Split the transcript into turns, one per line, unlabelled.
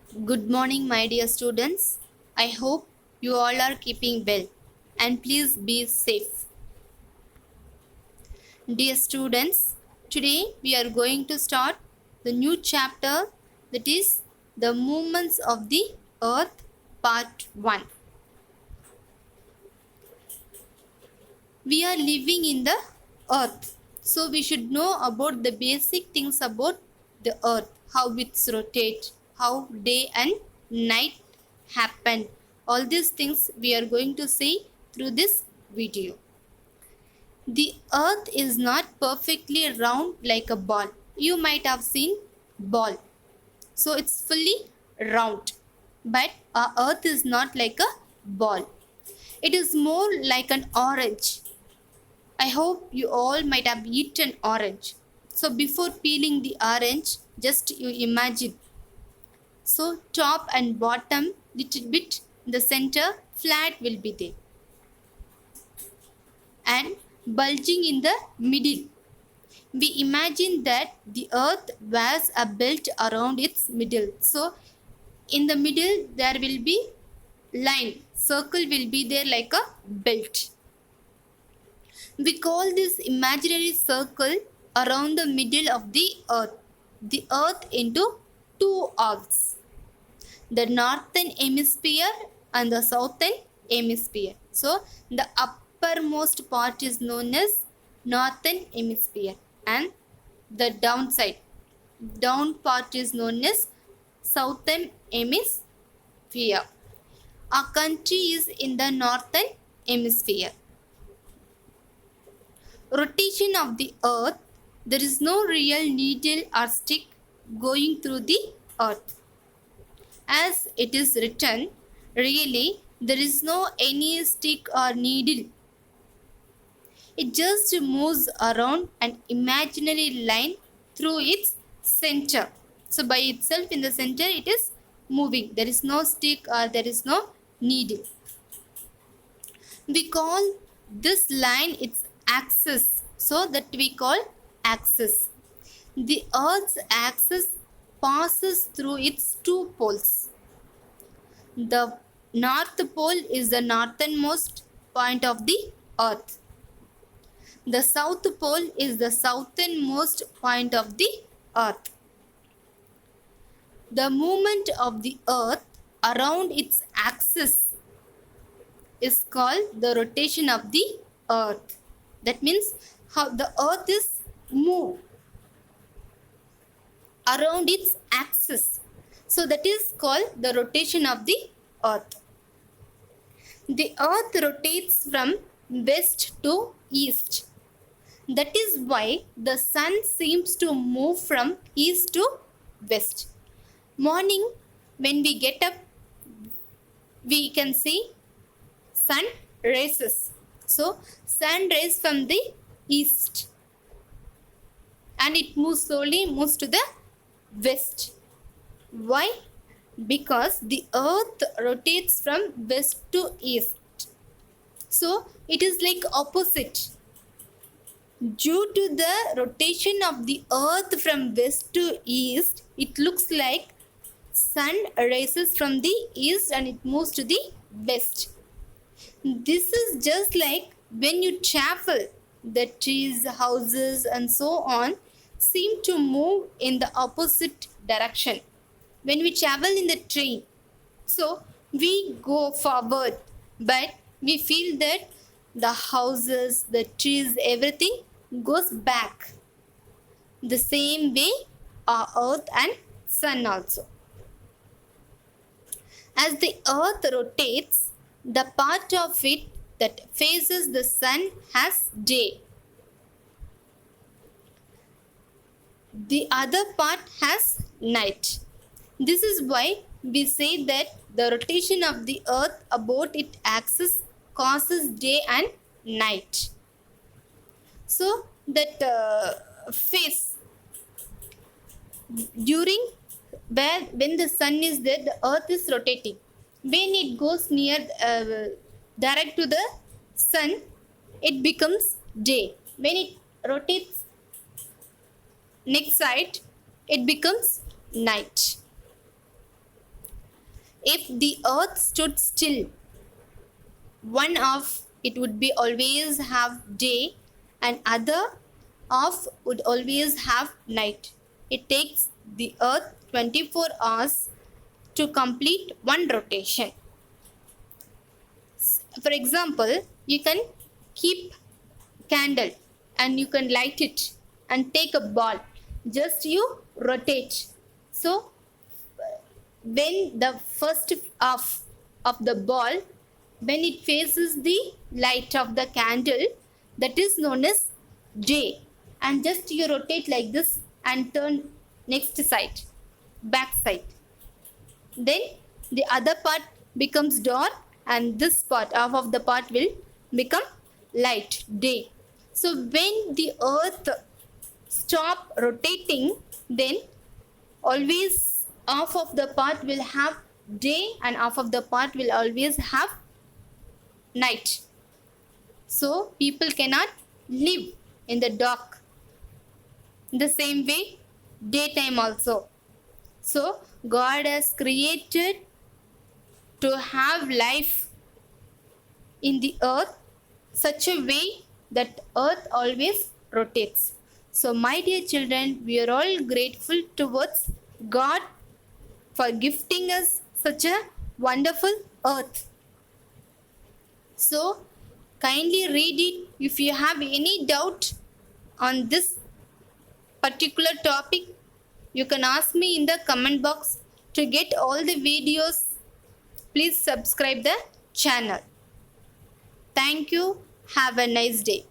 Good morning, my dear students. I hope you all are keeping well and please be safe. Dear students, today we are going to start the new chapter, that is the movements of the earth part 1. We are living in the earth, so we should know about the basic things about the earth, how it's rotate, how day and night happen. All these things we are going to see through this video. The earth is not perfectly round like a ball. You might have seen ball, so it's fully round, but our earth is not like a ball. It is more like an orange. I hope you all might have eaten orange. So before peeling the orange, just you imagine. So top and bottom little bit in the center flat will be there. And bulging in the middle. We imagine that the earth was a belt around its middle. So in the middle there will be line. Circle will be there like a belt. We call this imaginary circle around the middle of the earth into two halves, the northern hemisphere and the southern hemisphere. So the uppermost part is known as northern hemisphere and the down part is known as southern hemisphere. Our country is in the northern hemisphere. Rotation of the earth, there is no real needle or stick going through the earth. As it is written, really there is no any stick or needle. It just moves around an imaginary line through its center. So by itself in the center it is moving. There is no stick or there is no needle. We call this line its axis, so that we call axis. The earth's axis passes through its two poles. The north pole is the northernmost point of the earth. The south pole is the southernmost point of the earth. The movement of the earth around its axis is called the rotation of the earth. That means how the earth is moved around its axis. So that is called the rotation of the earth. The earth rotates from west to east. That is why the sun seems to move from east to west. Morning, when we get up, we can see sun rises. So sun rays from the east and it moves to the west. Why? Because the earth rotates from west to east. So it is like opposite. Due to the rotation of the earth from west to east, it looks like sun rises from the east and it moves to the west. This is just like when you travel, the trees, houses and so on seem to move in the opposite direction. When we travel in the train, so we go forward, but we feel that the houses, the trees, everything goes back. The same way our earth and sun also. As the earth rotates, the part of it that faces the sun has day. The other part has night. This is why we say that the rotation of the earth about its axis causes day and night. So that phase during when the sun is there, the earth is rotating. When it goes near direct to the sun, it becomes day. When it rotates next side, it becomes night. If the earth stood still, one half it would be always have day and other half would always have night. It takes the earth 24 hours to complete one rotation. For example, you can keep candle and you can light it and take a ball, just you rotate. So when the first half of the ball, when it faces the light of the candle, that is known as day, and just you rotate like this and turn next side, back side, then the other part becomes dark and this part, half of the part, will become light, day. So when the earth stop rotating, then always half of the part will have day and half of the part will always have night. So people cannot live in the dark. In the same way, daytime also. So God has created to have life in the earth such a way that earth always rotates. So my dear children, we are all grateful towards God for gifting us such a wonderful earth. So kindly read it. If you have any doubt on this particular topic, you can ask me in the comment box. To get all the videos, please subscribe the channel. Thank you. Have a nice day.